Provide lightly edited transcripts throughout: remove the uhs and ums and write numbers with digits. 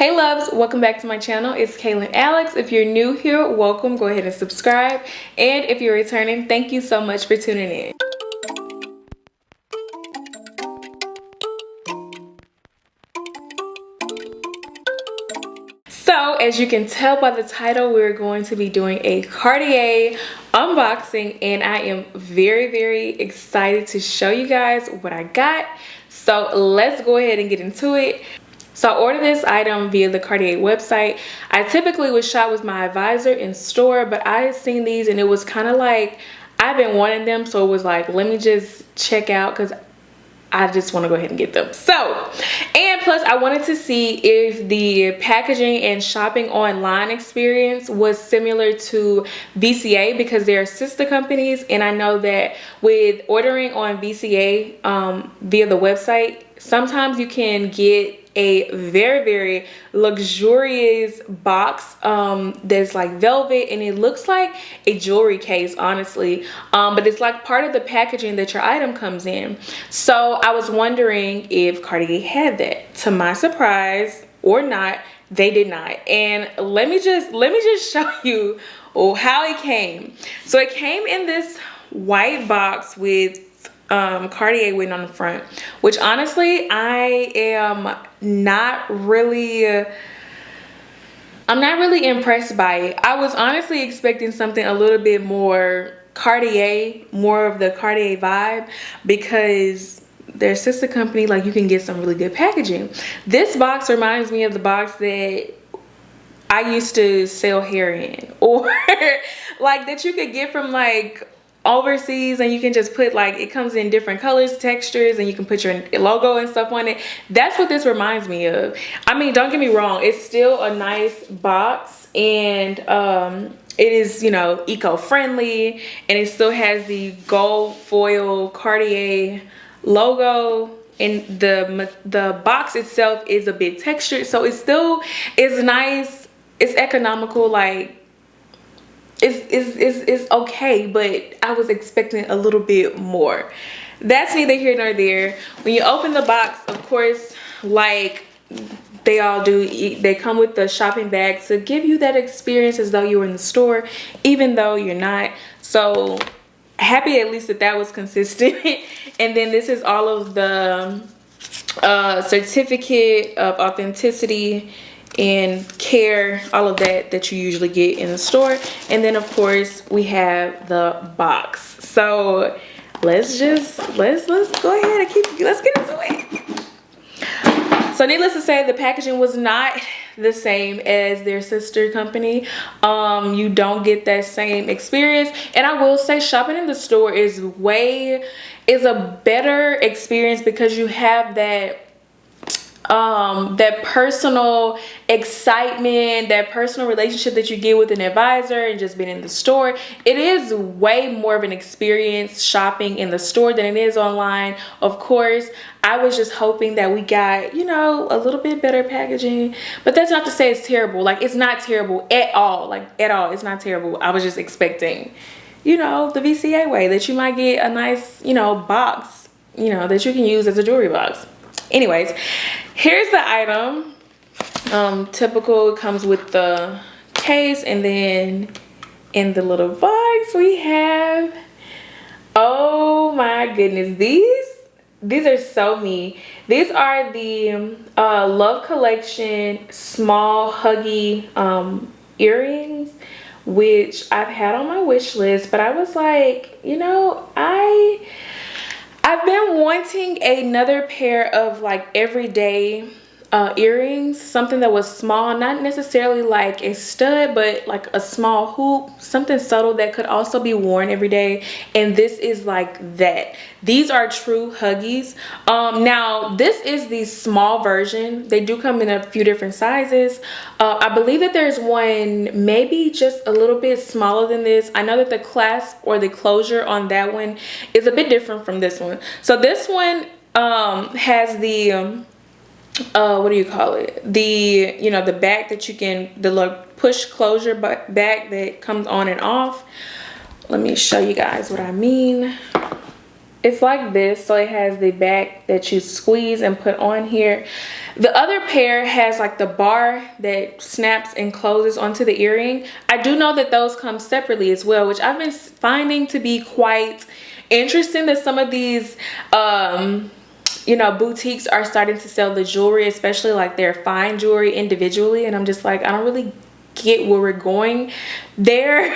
Hey loves, welcome back to my channel. It's Kaylan Alex. If you're new here, welcome. Go ahead and subscribe. And if you're returning, thank you so much for tuning in. So as you can tell by the title, we're going to be doing a Cartier unboxing, and I am very excited to show you guys what I got. So let's go ahead and get into it. So I ordered this item via the Cartier website. I typically would shop with my advisor in store, but I had seen these and it was kind of like, I've been wanting them, so it was like, let me just check out because I just want to go ahead and get them. So, and plus I wanted to see if the packaging and shopping online experience was similar to VCA because they're sister companies, and I know that with ordering on VCA via the website, sometimes you can get a very luxurious box that's like velvet, and it looks like a jewelry case, honestly, but it's like part of the packaging that your item comes in. So I was wondering if Cartier had that. To my surprise or not, they did not. And let me just show you how it came. So it came in this white box with Cartier written on the front, which honestly I am not really impressed by it. I was honestly expecting something a little bit more Cartier, more of the Cartier vibe, because their sister company, like, you can get some really good packaging. This box reminds me of the box that I used to sell hair in, or like that you could get from like overseas, and you can just put, like, it comes in different colors, textures, and you can put your logo and stuff on it. That's what this reminds me of. I mean, don't get me wrong, it's still a nice box, and it is, you know, eco-friendly, and it still has the gold foil Cartier logo, and the box itself is a bit textured, so it still is nice. It's economical, like it's okay, but I was expecting a little bit more. That's neither here nor there. When you open the box, of course, like they all do, they come with the shopping bag to give you that experience as though you were in the store, even though you're not. So happy at least that was consistent. And then this is all of the certificate of authenticity and care, all of that you usually get in the store. And then of course we have the box. So let's go ahead and let's get into it. So needless to say, the packaging was not the same as their sister company. You don't get that same experience, and I will say shopping in the store is a better experience because you have that personal excitement, that personal relationship that you get with an advisor, and just being in the store. It is way more of an experience shopping in the store than it is online. Of course, I was just hoping that we got, you know, a little bit better packaging, but that's not to say it's terrible. Like, it's not terrible at all, like at all. It's not terrible. I was just expecting, you know, the VCA way, that you might get a nice, you know, box, you know, that you can use as a jewelry box. Anyways, here's the item. Typical, comes with the case, and then in the little box we have, oh my goodness, these are so me. These are the Love Collection small huggy earrings, which I've had on my wish list, but I was like, you know, I've been wanting another pair of like everyday earrings, something that was small, not necessarily like a stud, but like a small hoop, something subtle that could also be worn every day. And this is like that. These are true huggies. Now this is the small version. They do come in a few different sizes. I believe that there's one maybe just a little bit smaller than this. I know that the clasp or the closure on that one is a bit different from this one. So this one has the what do you call it, the, you know, the back that you can, the push closure back that comes on and off. Let me show you guys what I mean. It's like this, so it has the back that you squeeze and put on here. The other pair has like the bar that snaps and closes onto the earring. I do know that those come separately as well, which I've been finding to be quite interesting, that some of these you know, boutiques are starting to sell the jewelry, especially like their fine jewelry individually, and I'm just like, I don't really get where we're going there.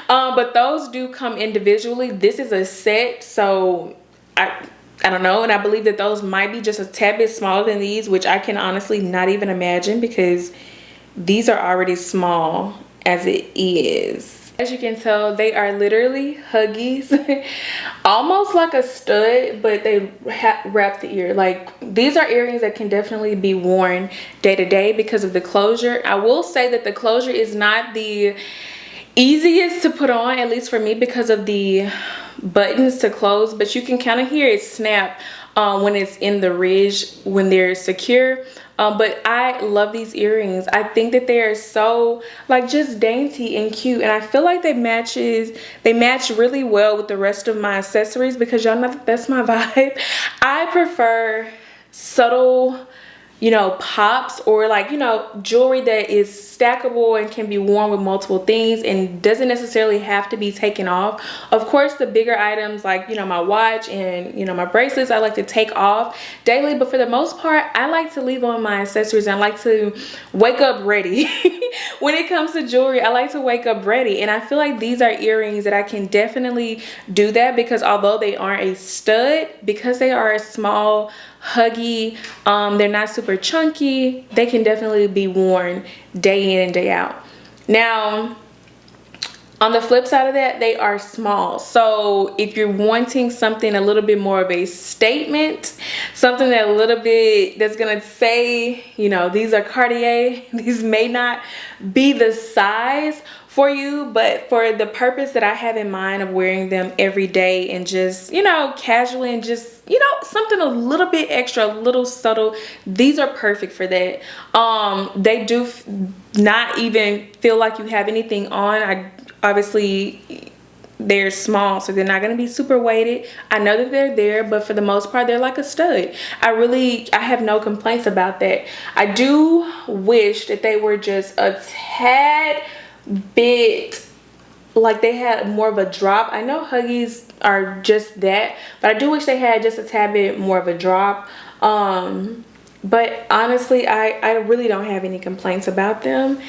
But those do come individually. This is a set, so I don't know, and I believe that those might be just a tad bit smaller than these, which I can honestly not even imagine, because these are already small as it is. As you can tell, they are literally huggies. Almost like a stud, but they wrap the ear. Like, these are earrings that can definitely be worn day to day because of the closure. I will say that the closure is not the easiest to put on, at least for me, because of the buttons to close, but you can kind of hear it snap when it's in the ridge when they're secure. But I love these earrings. I think that they are so like just dainty and cute, and I feel like they match really well with the rest of my accessories, because y'all know that's my vibe. I prefer subtle, you know, pops, or like, you know, jewelry that is stackable and can be worn with multiple things and doesn't necessarily have to be taken off. Of course, the bigger items like, you know, my watch and, you know, my bracelets, I like to take off daily, but for the most part, I like to leave on my accessories, and I like to wake up ready. When it comes to jewelry, I like to wake up ready, and I feel like these are earrings that I can definitely do that, because although they aren't a stud, because they are a small huggy, they're not super chunky, they can definitely be worn day in and day out. Now, on the flip side of that, they are small. So if you're wanting something a little bit more of a statement, something that a little bit that's gonna say, you know, these are Cartier, these may not be the size for you, but for the purpose that I have in mind of wearing them every day and just, you know, casually, and just, you know, something a little bit extra, a little subtle, these are perfect for that. They do not even feel like you have anything on. Obviously they're small, so they're not going to be super weighted. I know that they're there, but for the most part, they're like a stud. I have no complaints about that. I do wish that they were just a tad bit, like they had more of a drop. I know huggies are just that, but I do wish they had just a tad bit more of a drop. But honestly, I really don't have any complaints about them,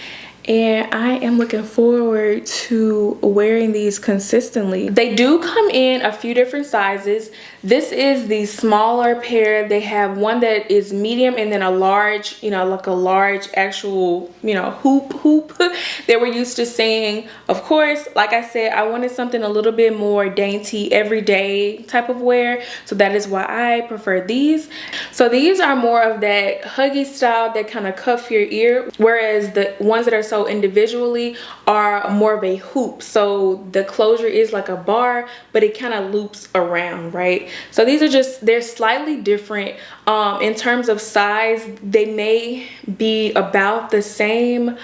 and I am looking forward to wearing these consistently. They do come in a few different sizes. This is the smaller pair. They have one that is medium, and then a large, you know, like a large actual, you know, hoop that we're used to seeing. Of course, like I said, I wanted something a little bit more dainty, everyday type of wear, so that is why I prefer these. So these are more of that huggy style that kind of cuff your ear, whereas the ones that are so individually are more of a hoop. So the closure is like a bar, but it kind of loops around, right? So these are just, they're slightly different. In terms of size, they may be about the same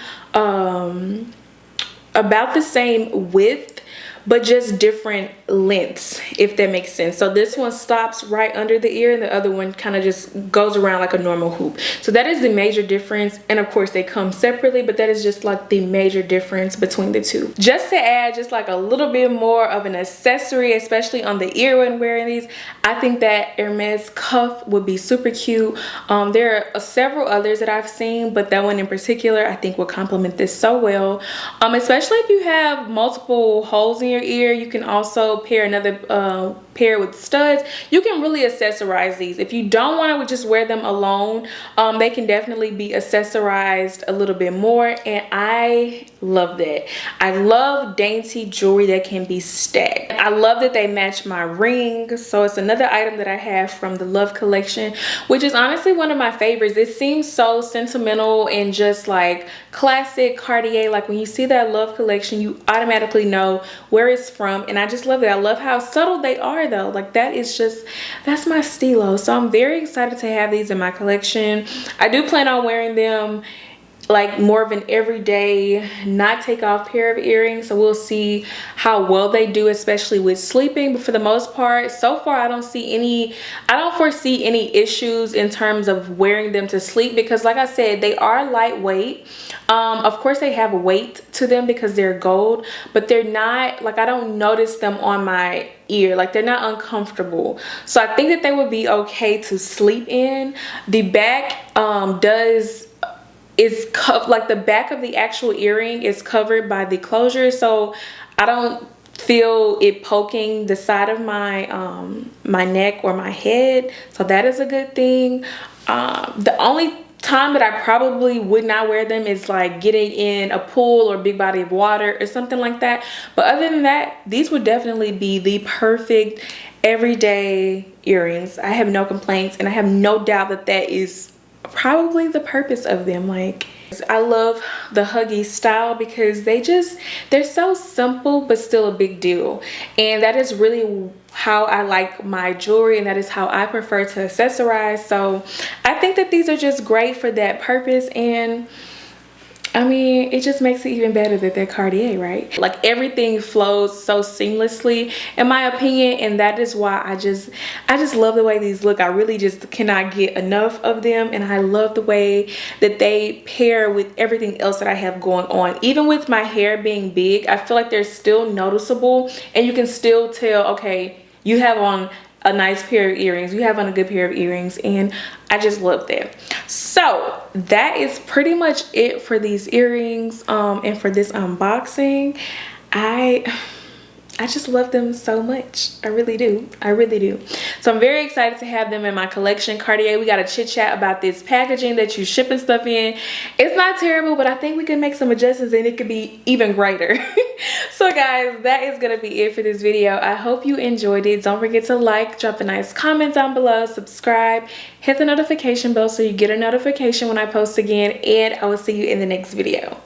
width, but just different lengths, if that makes sense. So this one stops right under the ear, and the other one kind of just goes around like a normal hoop. So that is the major difference, and of course they come separately, but that is just like the major difference between the two. Just to add just like a little bit more of an accessory, especially on the ear when wearing these, I think that Hermes cuff would be super cute. There are several others that I've seen, but that one in particular I think will complement this so well. Especially if you have multiple holes in your ear, you can also pair another pair with studs. You can really accessorize these. If you don't want to just wear them alone, they can definitely be accessorized a little bit more, and I love that. I love dainty jewelry that can be stacked. I love that they match my ring, so it's another item that I have from the Love collection, which is honestly one of my favorites. It seems so sentimental and just like classic Cartier. Like when you see that Love collection, you automatically know where it's from, and I just love it. I love how subtle they are though. Like that's my stilo. So I'm very excited to have these in my collection. I do plan on wearing them like more of an everyday, not take off pair of earrings. So we'll see how well they do, especially with sleeping. But for the most part, so far I don't foresee any issues in terms of wearing them to sleep, because like I said, they are lightweight. Of course they have weight to them because they're gold, but they're not, like, I don't notice them on my ear, like they're not uncomfortable. So I think that they would be okay to sleep in. The back like the back of the actual earring is covered by the closure, so I don't feel it poking the side of my my neck or my head, so that is a good thing. The only time that I probably would not wear them is like getting in a pool or big body of water or something like that, but other than that, these would definitely be the perfect everyday earrings. I have no complaints, and I have no doubt that that is probably the purpose of them. Like, I love the huggies style because they're so simple but still a big deal, and that is really how I like my jewelry, and that is how I prefer to accessorize. So I think that these are just great for that purpose, and I mean, it just makes it even better that they're Cartier, right? Like, everything flows so seamlessly, in my opinion, and that is why I just love the way these look. I really just cannot get enough of them, and I love the way that they pair with everything else that I have going on. Even with my hair being big, I feel like they're still noticeable, and you can still tell, okay, you have on a nice pair of earrings, you have on a good pair of earrings, and I just love that. So that is pretty much it for these earrings and for this unboxing. I just love them so much. I really do. I really do. So I'm very excited to have them in my collection. Cartier, we got to chit chat about this packaging that you shipping stuff in. It's not terrible, but I think we can make some adjustments and it could be even greater. So guys, that is going to be it for this video. I hope you enjoyed it. Don't forget to like, drop a nice comment down below, subscribe, hit the notification bell so you get a notification when I post again, and I will see you in the next video.